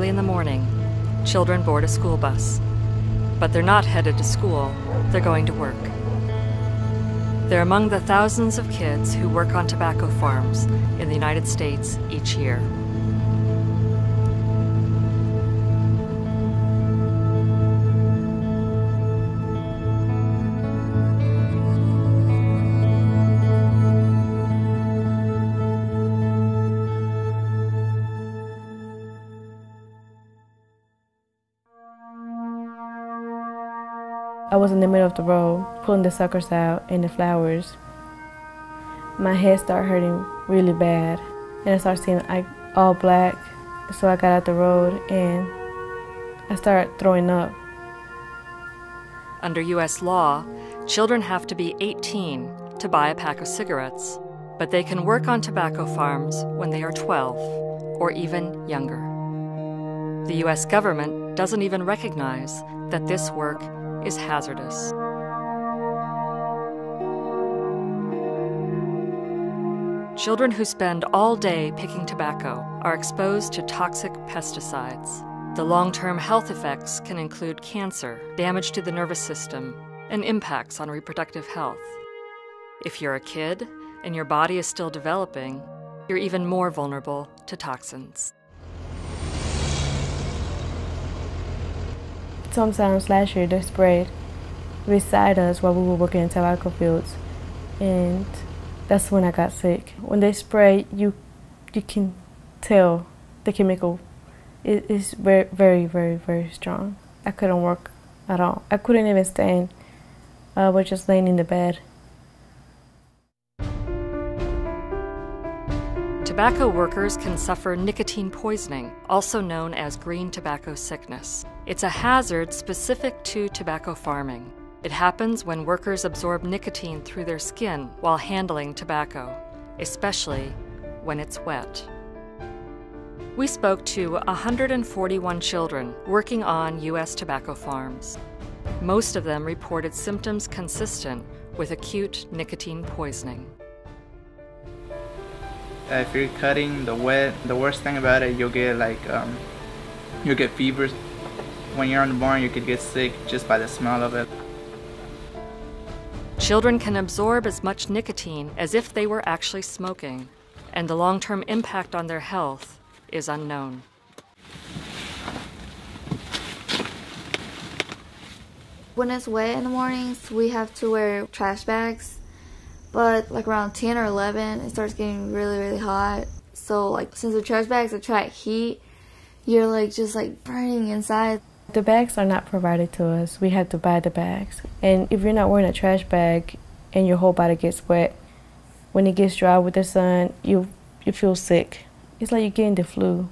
Early in the morning, children board a school bus. But they're not headed to school, they're going to work. They're among the thousands of kids who work on tobacco farms in the United States each year. I was in the middle of the road, pulling the suckers out and the flowers. My head started hurting really bad, and I started seeing all black. So I got out the road and I started throwing up. Under U.S. law, children have to be 18 to buy a pack of cigarettes, but they can work on tobacco farms when they are 12 or even younger. The U.S. government doesn't even recognize that this work is hazardous. Children who spend all day picking tobacco are exposed to toxic pesticides. The long-term health effects can include cancer, damage to the nervous system, and impacts on reproductive health. If you're a kid and your body is still developing, you're even more vulnerable to toxins. Sometimes last year they sprayed beside us while we were working in tobacco fields, and that's when I got sick. When they spray, you can tell the chemical is very, very, very, very strong. I couldn't work at all. I couldn't even stand. I was just laying in the bed. Tobacco workers can suffer nicotine poisoning, also known as green tobacco sickness. It's a hazard specific to tobacco farming. It happens when workers absorb nicotine through their skin while handling tobacco, especially when it's wet. We spoke to 141 children working on U.S. tobacco farms. Most of them reported symptoms consistent with acute nicotine poisoning. If you're cutting the wet, the worst thing about it, you'll get fevers. When you're on the barn, you could get sick just by the smell of it. Children can absorb as much nicotine as if they were actually smoking, and the long-term impact on their health is unknown. When it's wet in the mornings, we have to wear trash bags. But like around 10 or 11, it starts getting really, really hot. So since the trash bags attract heat, you're just burning inside. The bags are not provided to us. We have to buy the bags. And if you're not wearing a trash bag and your whole body gets wet, when it gets dry with the sun, you feel sick. It's like you're getting the flu.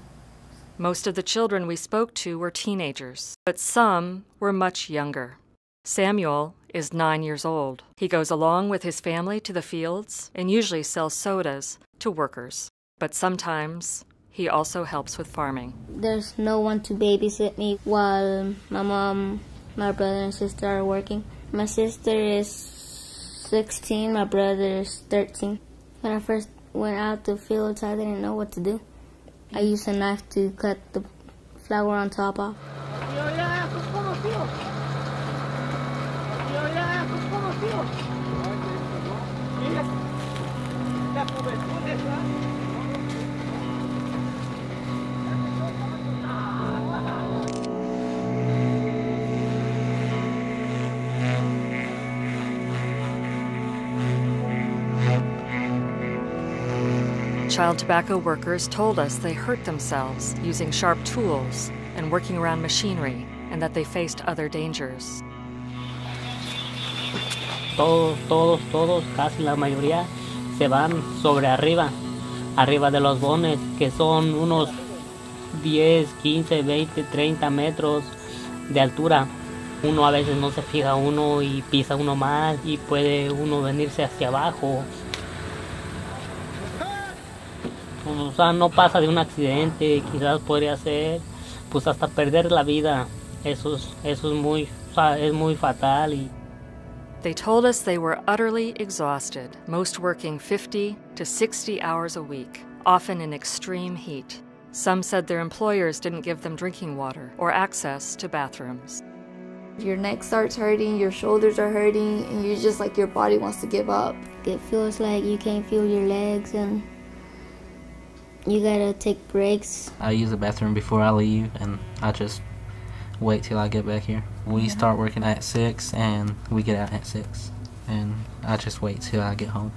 Most of the children we spoke to were teenagers, but some were much younger. Samuel is 9 years old. He goes along with his family to the fields and usually sells sodas to workers. But sometimes he also helps with farming. There's no one to babysit me while my mom, my brother, and sister are working. My sister is 16, my brother is 13. When I first went out to the fields, I didn't know what to do. I used a knife to cut the flour on top off. Child tobacco workers told us they hurt themselves using sharp tools and working around machinery, and that they faced other dangers. Todos, casi la mayoría se van sobre arriba de los bones, que son unos 10, 15, 20, 30 metros de altura. Uno a veces no se fija uno y pisa uno más y puede uno venirse hacia abajo. O sea, no pasa de un accidente, quizás podría ser, pues hasta perder la vida. Eso es muy fatal. They told us they were utterly exhausted, most working 50 to 60 hours a week, often in extreme heat. Some said their employers didn't give them drinking water or access to bathrooms. Your neck starts hurting, your shoulders are hurting, and you just like your body wants to give up. It feels like you can't feel your legs and you gotta take breaks. I use the bathroom before I leave, and I just wait till I get back here. We start working at 6 and we get out at 6, and I just wait till I get home.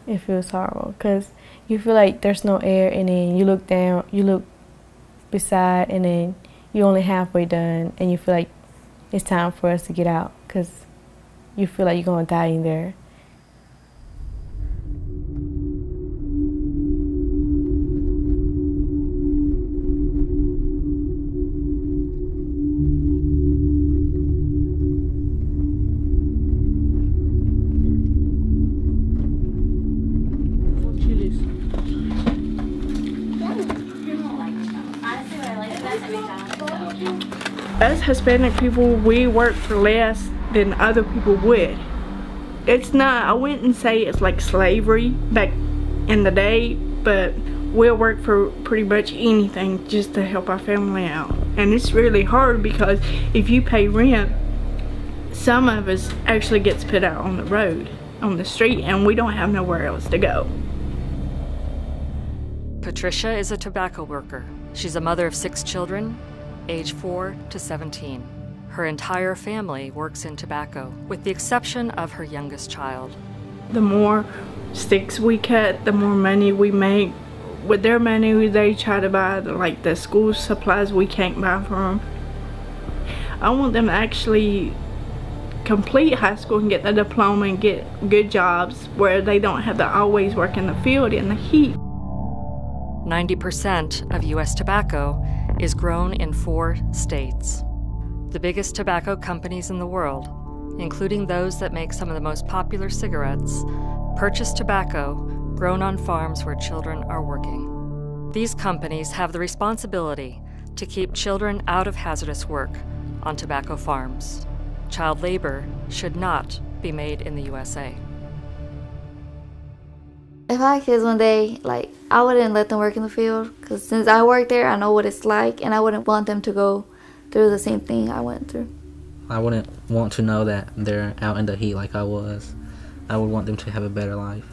It feels horrible because you feel like there's no air, and then you look down, you look beside, and then you're only halfway done, and you feel like it's time for us to get out because you feel like you're going to die in there. Us Hispanic people, we work for less than other people would. It's not, I wouldn't say it's like slavery back in the day, but we'll work for pretty much anything just to help our family out. And it's really hard because if you pay rent, some of us actually gets put out on the road, on the street, and we don't have nowhere else to go. Patricia is a tobacco worker. She's a mother of 6 children, age 4 to 17. Her entire family works in tobacco, with the exception of her youngest child. The more sticks we cut, the more money we make. With their money, they try to buy like the school supplies we can't buy from them. I want them to actually complete high school and get the diploma and get good jobs where they don't have to always work in the field in the heat. 90% of U.S. tobacco is grown in 4 states. The biggest tobacco companies in the world, including those that make some of the most popular cigarettes, purchase tobacco grown on farms where children are working. These companies have the responsibility to keep children out of hazardous work on tobacco farms. Child labor should not be made in the USA. If I had kids one day, like, I wouldn't let them work in the field, because since I work there, I know what it's like, and I wouldn't want them to go through the same thing I went through. I wouldn't want to know that they're out in the heat like I was. I would want them to have a better life.